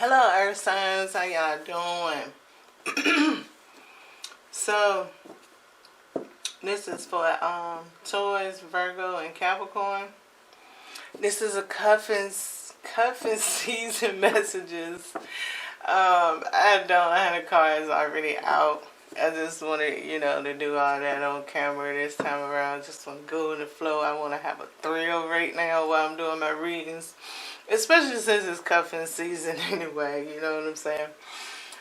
Hello Earth signs, how y'all doing? So this is for Taurus, Virgo, and Capricorn. This is a cuffing season messages. I don't have the cards already out. I just wanted, to do all that on camera this time around. Just want to go with the flow. I want to have a thrill right now while I'm doing my readings. Especially since it's cuffing season anyway, you know what I'm saying?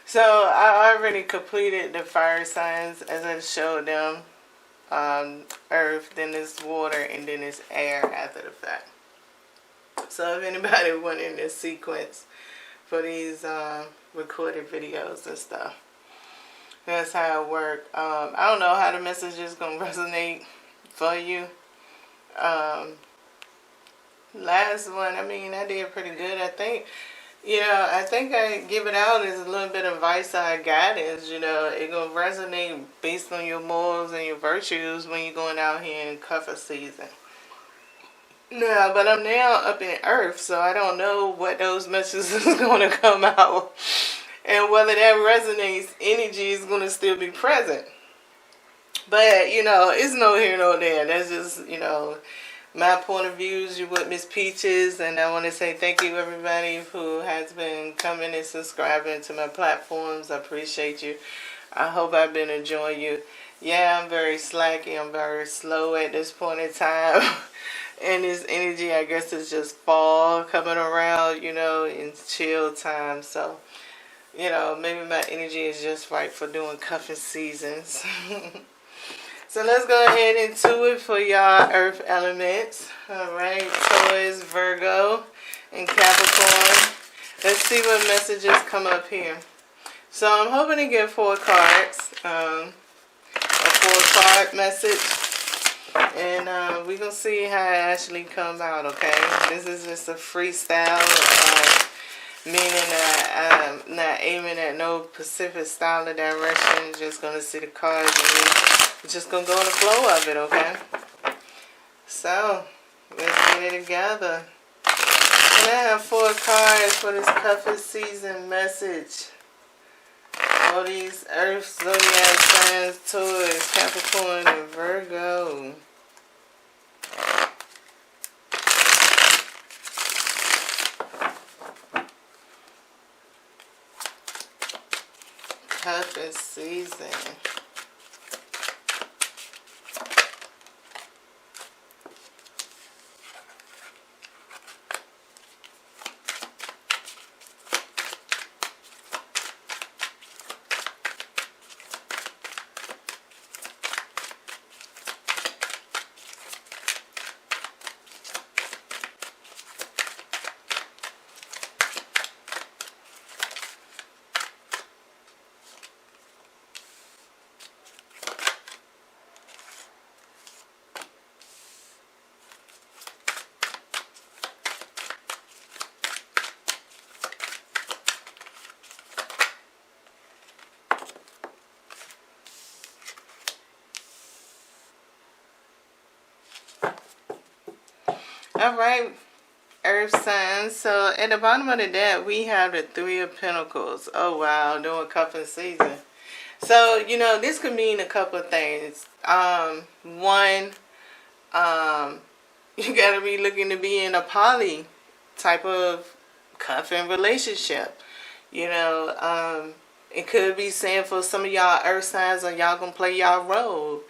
So I already completed the fire signs as I showed them. Earth, then it's water, and then it's air after the fact. So if anybody wanted this sequence for these recorded videos and stuff, that's how it works. I don't know how the message is going to resonate for you. Last one, I did pretty good. I think I give it out as a little bit of advice I guidance. It going to resonate based on your morals and your virtues when you're going out here in cuffing season. No, but I'm now up in Earth, so I don't know what those messages is going to come out. And whether that resonates, energy is going to still be present. But, it's no here, no there. That's just, my point of views. You with Miss Peaches, and I want to say thank you everybody who has been coming and subscribing to my platforms. I appreciate you. I hope I've been enjoying you. Yeah, I'm very slacky. I'm very slow at this point in time. And this energy, I guess, is just fall coming around, in chill time. So, maybe my energy is just right for doing cuffing seasons. So let's go ahead and do it for y'all Earth elements. Alright, Taurus, Virgo, and Capricorn. Let's see what messages come up here. So I'm hoping to get 4 cards. A 4-card message. And we're going to see how it actually comes out, okay? This is just a freestyle, meaning that I'm not aiming at no specific style or direction. Just going to see the cards and we're just going to go in the flow of it, okay? So, let's get it together. And I have 4 cards for this cuffing season message. All these Earth, Zodiac signs, Taurus, Capricorn, and Virgo. Cuffing season. Alright, Earth signs. So at the bottom of the deck, we have the 3 of Pentacles. Oh wow, doing cuffing season. So, this could mean a couple of things. One, you got to be looking to be in a poly type of cuffing relationship. It could be saying for some of y'all Earth signs, or y'all gonna play y'all role.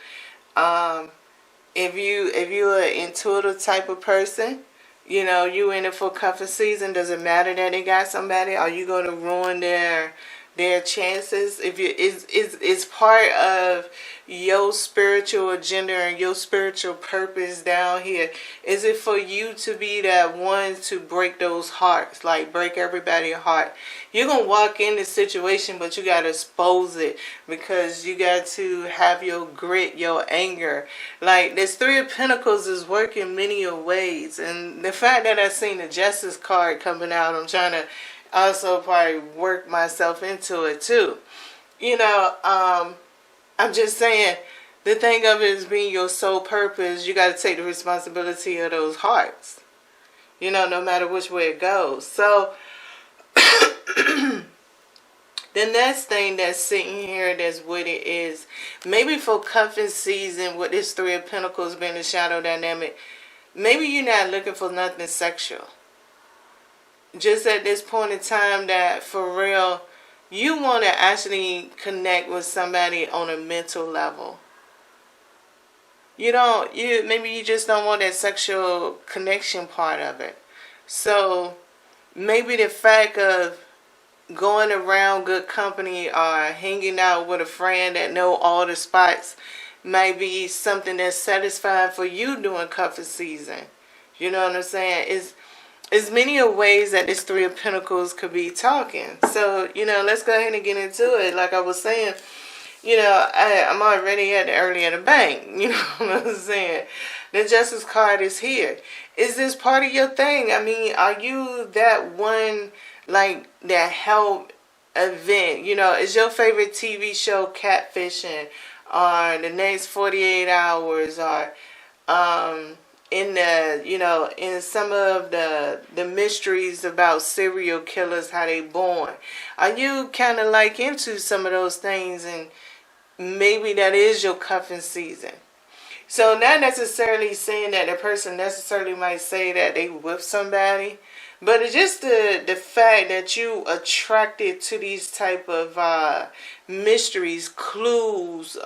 If you're an intuitive type of person, you in it for cuffing season. Does it matter that they got somebody? Are you going to ruin their chances? If it's part of your spiritual agenda and your spiritual purpose down here. Is it for you to be that one to break those hearts, like break everybody's heart? You're going to walk in the situation, but you got to expose it, because you got to have your grit, your anger. Like, this 3 of Pentacles is working many ways. And the fact that I seen the Justice card coming out, I'm trying to also probably work myself into it too. I'm just saying, the thing of it is being your sole purpose. You got to take the responsibility of those hearts. No matter which way it goes. So, The next thing that's sitting here that's with it is maybe for cuffing season with this Three of Pentacles being the shadow dynamic, maybe you're not looking for nothing sexual. Just at this point in time that for real, you want to actually connect with somebody on a mental level. Maybe you just don't want that sexual connection part of it. So maybe the fact of going around good company or hanging out with a friend that know all the spots might be something that's satisfying for you during cuffing season. You know what I'm saying? It's many ways that this Three of Pentacles could be talking. So, let's go ahead and get into it. Like I was saying, I'm already at the early of the bank. You know what I'm saying? The Justice card is here. Is this part of your thing? I mean, are you that one, like, that help event? Is your favorite TV show catfishing? Or the next 48 hours? Or, in some of the mysteries about serial killers, how they born? Are you kind of like into some of those things, and maybe that is your cuffing season? So not necessarily saying that the person necessarily might say that they with somebody, but it's just the fact that you attracted to these type of mysteries, clues,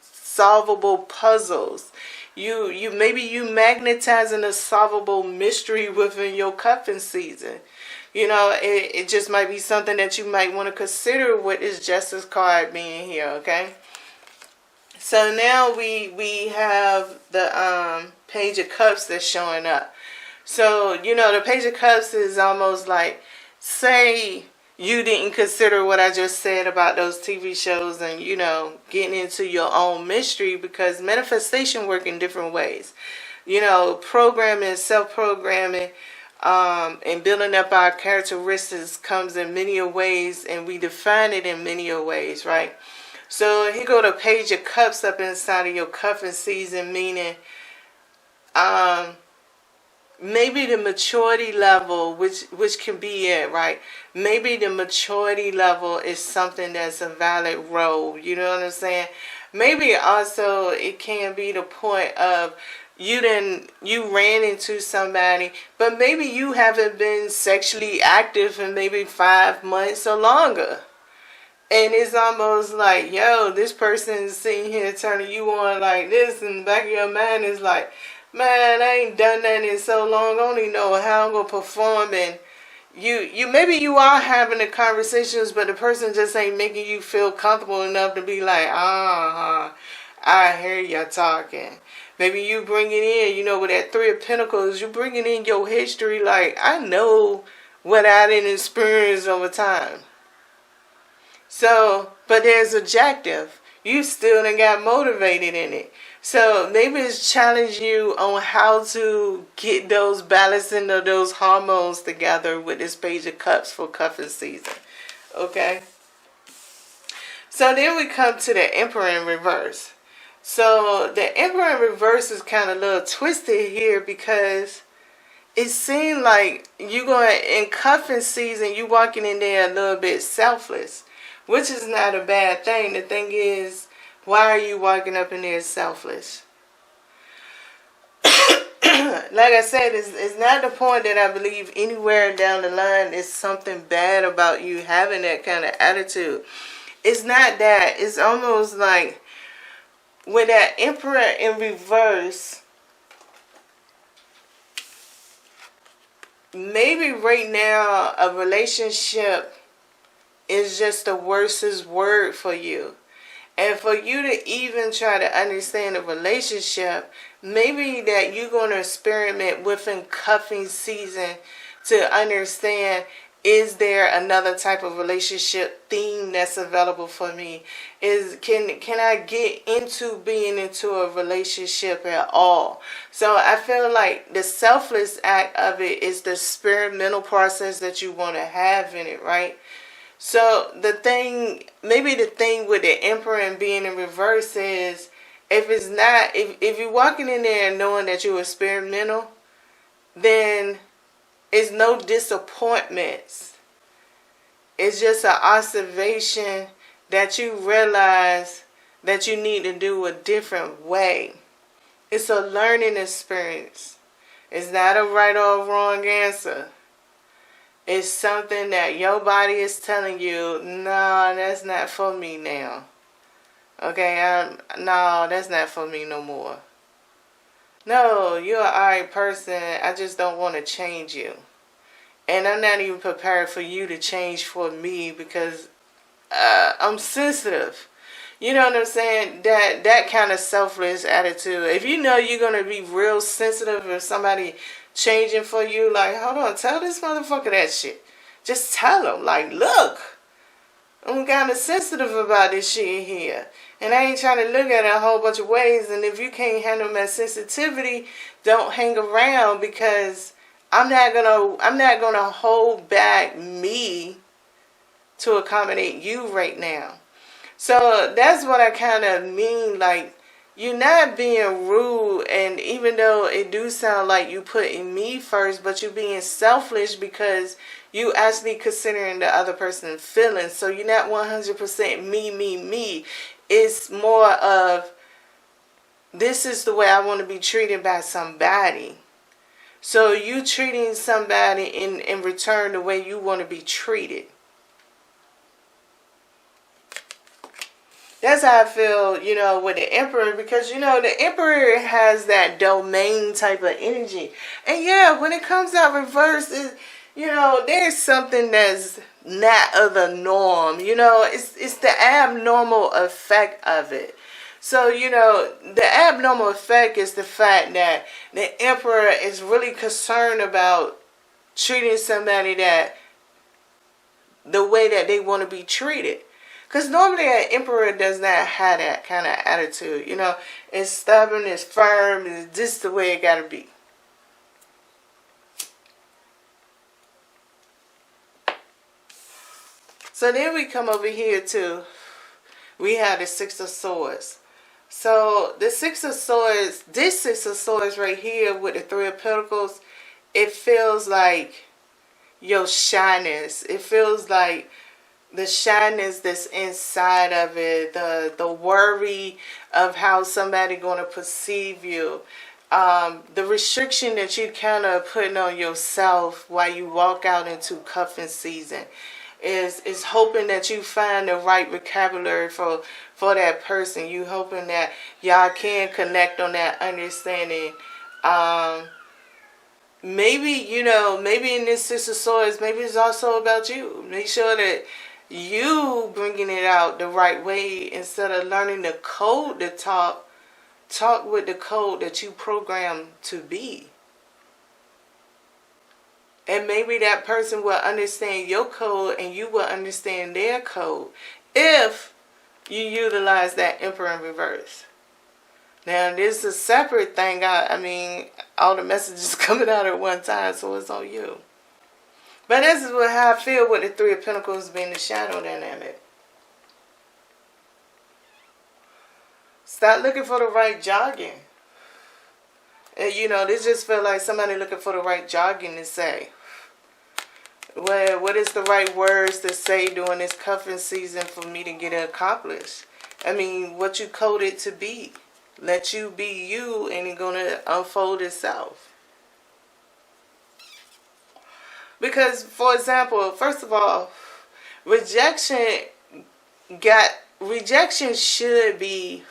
solvable puzzles. You maybe you magnetizing a solvable mystery within your cuffing season. It just might be something that you might want to consider with this Justice card being here, okay? So now we have the Page of Cups that's showing up. So, the Page of Cups is almost like, say you didn't consider what I just said about those TV shows and, getting into your own mystery, because manifestation work in different ways. Programming, self-programming, and building up our characteristics comes in many ways, and we define it in many ways, right? So here go the Page of Cups up inside of your cuffing season, meaning maybe the maturity level, which can be it, right? Maybe the maturity level is something that's a valid role. You know what I'm saying? Maybe also it can be the point of you ran into somebody, but maybe you haven't been sexually active in maybe 5 months or longer. And it's almost like, yo, this person is sitting here turning you on like this, and the back of your mind is like, man, I ain't done that in so long. I don't even know how I'm gonna perform. And you maybe you are having the conversations, but the person just ain't making you feel comfortable enough to be like, I hear you talking. Maybe you bring it in, with that Three of Pentacles, you bringing in your history. Like, I know what I didn't experience over time. So, but there's objective. You still done got motivated in it. So maybe it's challenge you on how to get those balancing of those hormones together with this Page of Cups for cuffing season. Okay. So then we come to the Emperor in reverse. So the Emperor in reverse is kind of a little twisted here, because it seemed like you going in cuffing season, you walking in there a little bit selfless, which is not a bad thing. The thing is, why are you walking up in there selfless? Like I said, it's not the point that I believe anywhere down the line is something bad about you having that kind of attitude. It's not that. It's almost like with that Emperor in reverse, maybe right now a relationship is just the worstest word for you. And for you to even try to understand a relationship, maybe that you're going to experiment within cuffing season to understand, is there another type of relationship theme that's available for me? Can I get into being into a relationship at all? So I feel like the selfless act of it is the experimental process that you want to have in it, right? So maybe the thing with the Emperor and being in reverse is, if you're walking in there and knowing that you're experimental, then it's no disappointments It's just an observation that you realize that you need to do a different way. It's a learning experience. It's not a right or wrong answer. It's something that your body is telling you, no, that's not for me now. Okay, no, that's not for me no more. No, you're an alright person. I just don't want to change you. And I'm not even prepared for you to change for me because I'm sensitive. You know what I'm saying? That kind of selfless attitude. If you know you're going to be real sensitive if somebody changing for you, like, hold on, tell this motherfucker that shit. Just tell him, like, look, I'm kind of sensitive about this shit here. And I ain't trying to look at it a whole bunch of ways. And if you can't handle my sensitivity, don't hang around, because I'm not gonna hold back me to accommodate you right now. So that's what I kind of mean. Like, you're not being rude, and even though it do sound like you putting me first, but you're being selfish because you actually considering the other person's feelings. So you're not 100% me. It's more of, this is the way I want to be treated by somebody. So you treating somebody in return the way you want to be treated. That's how I feel, with the Emperor, because, the Emperor has that domain type of energy. And yeah, when it comes out reversed, there's something that's not of the norm. It's the abnormal effect of it. So, the abnormal effect is the fact that the Emperor is really concerned about treating somebody the way that they want to be treated. Because normally an Emperor does not have that kind of attitude. It's stubborn, it's firm, it's just the way it got to be. So then we come over here to, we have the Six of Swords. So the Six of Swords, this Six of Swords right here with the Three of Pentacles, it feels like your shyness. It feels like the shyness that's inside of it, the worry of how somebody going to perceive you, the restriction that you kind of putting on yourself while you walk out into cuffing season, is hoping that you find the right vocabulary for that person. You hoping that y'all can connect on that understanding. Maybe in this Six of Swords, maybe it's also about you. Make sure that you bringing it out the right way instead of learning the code to talk with the code that you programmed to be. And maybe that person will understand your code and you will understand their code if you utilize that Emperor in reverse. Now, this is a separate thing. I mean, all the messages coming out at one time, so it's on you. But this is how I feel with the Three of Pentacles being the shadow dynamic. Stop looking for the right jogging. And, this just feel like somebody looking for the right jogging to say. Well, what is the right words to say during this cuffing season for me to get it accomplished? I mean, what you coded to be. Let you be you, and it's going to unfold itself. Because, for example, first of all, rejection should be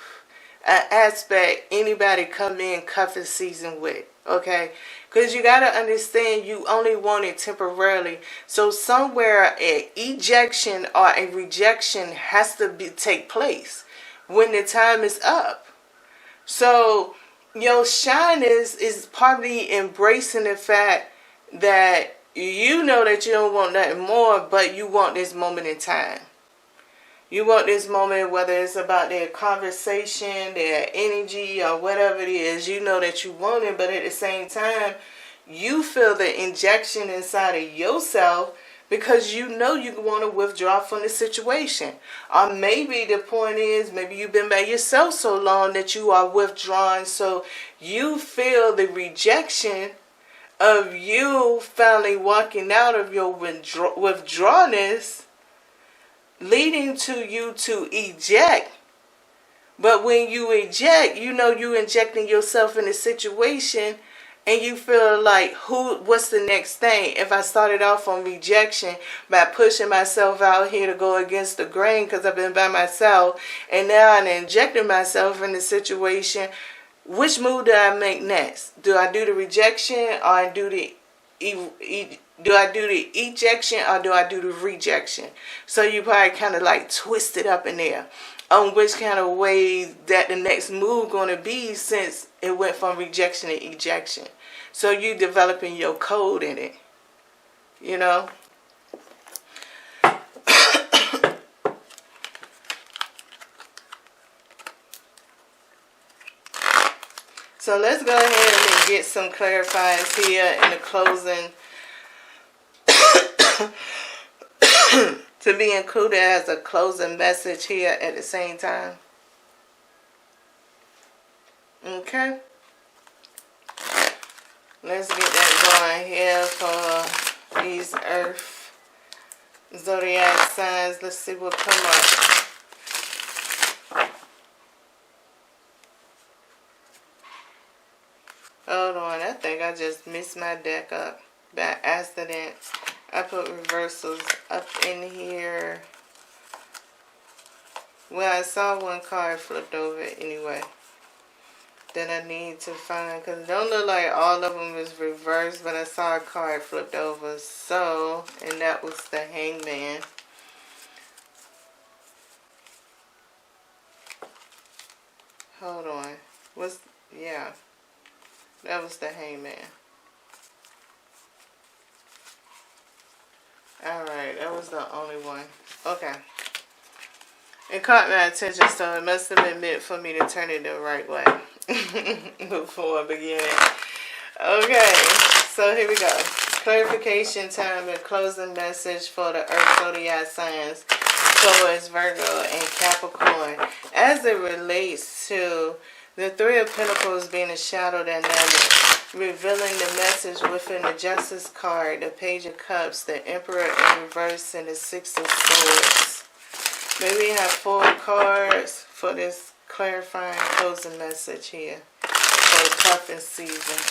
an aspect anybody come in cuffing season with, okay? Because you got to understand you only want it temporarily. So somewhere an ejection or a rejection has to take place when the time is up. So your shyness is probably embracing the fact that you know that you don't want nothing more, but you want this moment in time. You want this moment, whether it's about their conversation, their energy, or whatever it is. You know that you want it, but at the same time, you feel the injection inside of yourself because you know you want to withdraw from the situation. Or maybe the point is, maybe you've been by yourself so long that you are withdrawing, so you feel the rejection of you finally walking out of your withdrawalness leading to you to eject. But when you eject, you know you injecting yourself in a situation, and you feel like, what's the next thing? If I started off on rejection by pushing myself out here to go against the grain because I've been by myself, and now I'm injecting myself in the situation, which move do I make next? Do I do the rejection, or do the ejection, or do I do the rejection? So you probably kind of like twist it up in there on which kind of way that the next move going to be, since it went from rejection to ejection. So you developing your code in it, you know. So let's go ahead and get some clarifiers here in the closing to be included as a closing message here at the same time. Okay. Let's get that going here for these Earth zodiac signs. Let's see what come up. Hold on, I think I just mixed my deck up by accident. I put reversals up in here. Well, I saw one card flipped over anyway that I need to find, because it don't look like all of them is reversed, but I saw a card flipped over. So, and that was the Hangman. Hold on. Yeah. That was the Hangman. Alright, that was the only one. Okay. It caught my attention, so it must have been meant for me to turn it the right way before beginning. Okay, so here we go. Clarification time and closing message for the Earth zodiac signs, Taurus, Virgo, and Capricorn, as it relates to the Three of Pentacles being a shadow dynamic, revealing the message within the Justice card, the Page of Cups, the Emperor in reverse, and the Six of Swords. Maybe we have 4 cards for this clarifying closing message here for the cuffing season.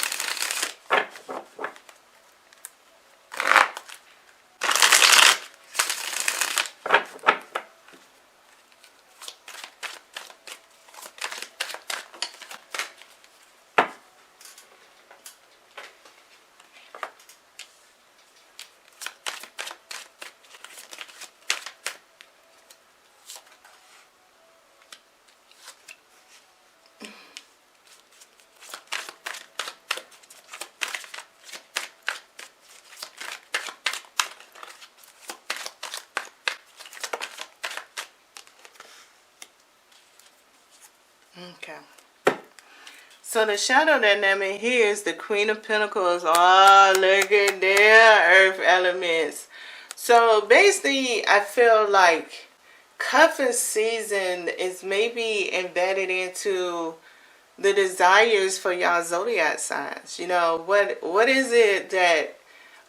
Okay. So the shadow dynamic here is the Queen of Pentacles. Oh, look at their Earth elements. So basically, I feel like cuffing season is maybe embedded into the desires for y'all zodiac signs. You know, what is it that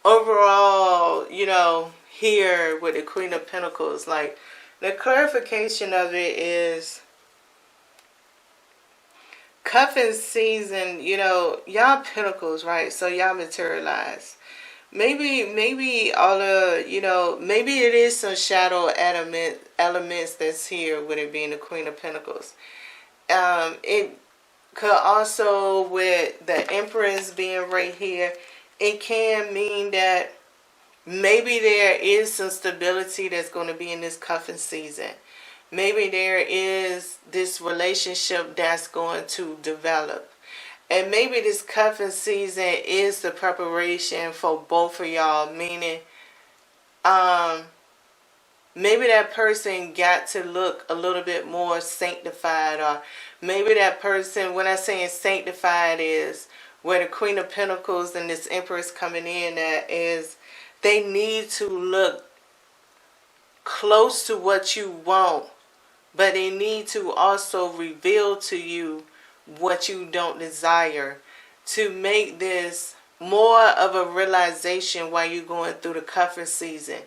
overall, you know, here with the Queen of Pentacles, like the clarification of it is cuffing season, you know, y'all pentacles, right? So y'all materialize. Maybe all of, you know, maybe it is some shadow elements that's here with it being the Queen of Pentacles. It could also, with the Empress being right here, it can mean that maybe there is some stability that's going to be in this cuffing season. Maybe there is this relationship that's going to develop. And maybe this cuffing season is the preparation for both of y'all. Meaning, maybe that person got to look a little bit more sanctified. Or maybe that person, when I say sanctified, is where the Queen of Pentacles and this Empress coming in at is they need to look close to what you want. But they need to also reveal to you what you don't desire, to make this more of a realization while you're going through the cuffing season.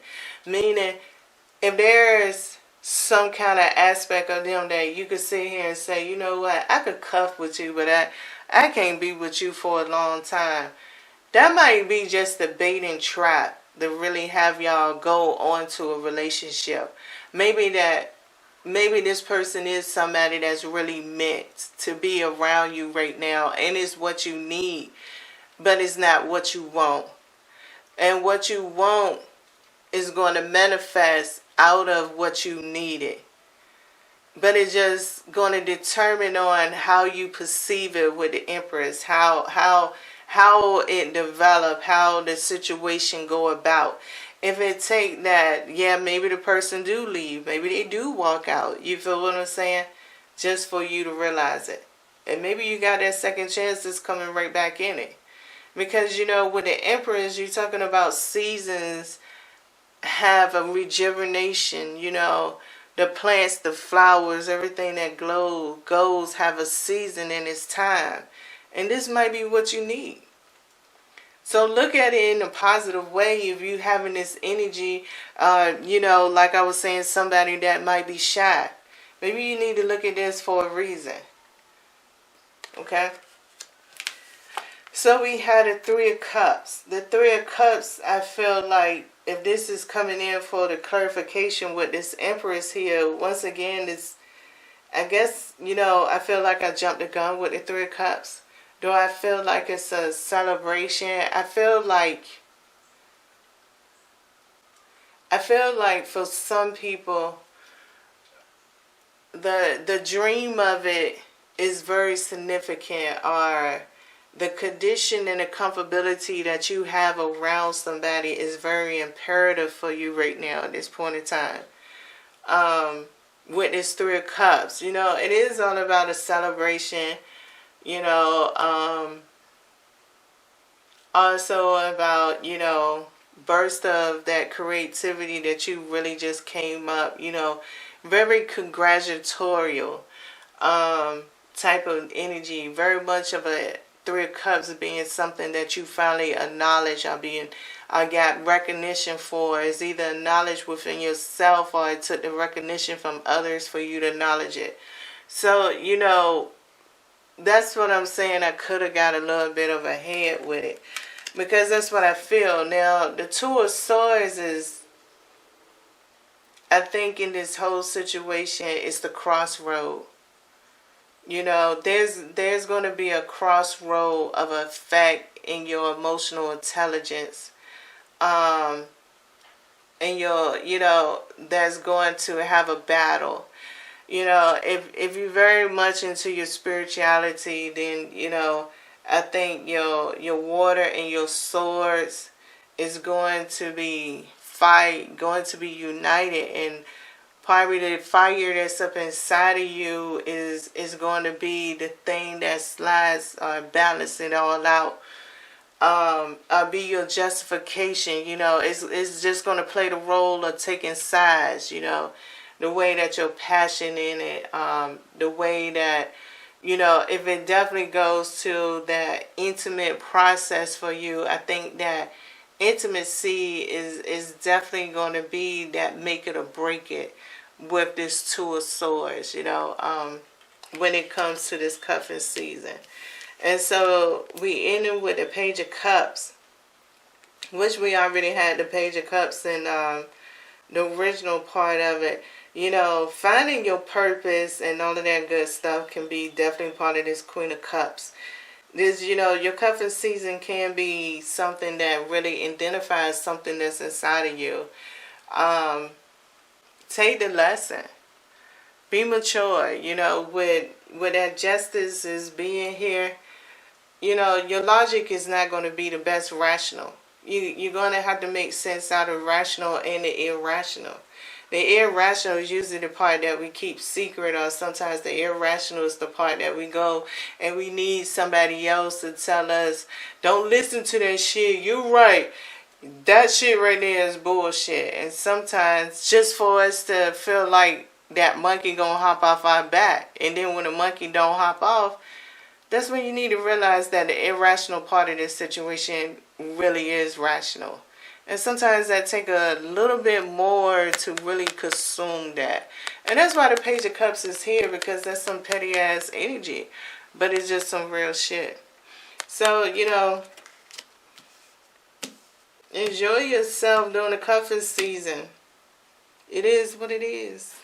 Meaning, if there's some kind of aspect of them that you could sit here and say, you know what, I could cuff with you, but I can't be with you for a long time. That might be just the bait and trap to really have y'all go on to a relationship. Maybe this person is somebody that's really meant to be around you right now, and it's what you need, but it's not what you want. And what you want is going to manifest out of what you needed. But it's just going to determine on how you perceive it with the Empress, how it develop, how the situation go about. If it take that, yeah, maybe the person do leave, maybe they do walk out. You feel what I'm saying? Just for you to realize it. And maybe you got that second chance that's coming right back in it. Because, you know, with the Empress, you're talking about seasons have a rejuvenation, you know. The plants, the flowers, everything that goes have a season and its time. And this might be what you need. So look at it in a positive way. If you having this energy, you know, like I was saying, somebody that might be shy. Maybe you need to look at this for a reason. Okay? So we had the Three of Cups. The Three of Cups, I feel like, if this is coming in for the clarification with this Empress here, once again, this, I guess, you know, I feel like I jumped the gun with the Three of Cups. Do I feel like it's a celebration? I feel like for some people, the dream of it is very significant, or the condition and the comfortability that you have around somebody is very imperative for you right now at this point in time. With this Three of Cups, you know, it is all about a celebration, you know, also about, you know, burst of that creativity that you really just came up, you know, very congratulatorial type of energy, very much of a Three of Cups being something that you finally acknowledge or got recognition for. Is either knowledge within yourself, or it took the recognition from others for you to acknowledge it. So, you know, that's what I'm saying. I could have got a little bit of a head with it, because that's what I feel. Now, the Two of Swords is, I think in this whole situation, it's the crossroad. You know, there's going to be a crossroad of effect in your emotional intelligence. And you know, that's going to have a battle. You know, if you're very much into your spirituality, then, you know, I think your water and your swords is going to be united, and probably the fire that's up inside of you is going to be the thing that slides or balance it all out. Be your justification. You know, it's just going to play the role of taking sides. You know, the way that you're passionate in it, the way that, you know, if it definitely goes to that intimate process for you, I think that intimacy is definitely going to be that make it or break it with this Two of Swords, you know, when it comes to this cuffing season. And so we ended with the Page of Cups, which we already had the Page of Cups in the original part of it. You know, finding your purpose and all of that good stuff can be definitely part of this Queen of Cups. This, you know, your cuffing season can be something that really identifies something that's inside of you. Take the lesson. Be mature. You know, with that justice is being here, you know, your logic is not going to be the best rational. You're going to have to make sense out of rational and the irrational. The irrational is usually the part that we keep secret, or sometimes the irrational is the part that we go and we need somebody else to tell us, don't listen to that shit, you're right. That shit right there is bullshit. And sometimes just for us to feel like that monkey gonna hop off our back, and then when the monkey don't hop off, that's when you need to realize that the irrational part of this situation really is rational. And sometimes that take a little bit more to really consume that. And that's why the Page of Cups is here, because that's some petty ass energy. But it's just some real shit. So, you know, enjoy yourself during the cuffing season. It is what it is.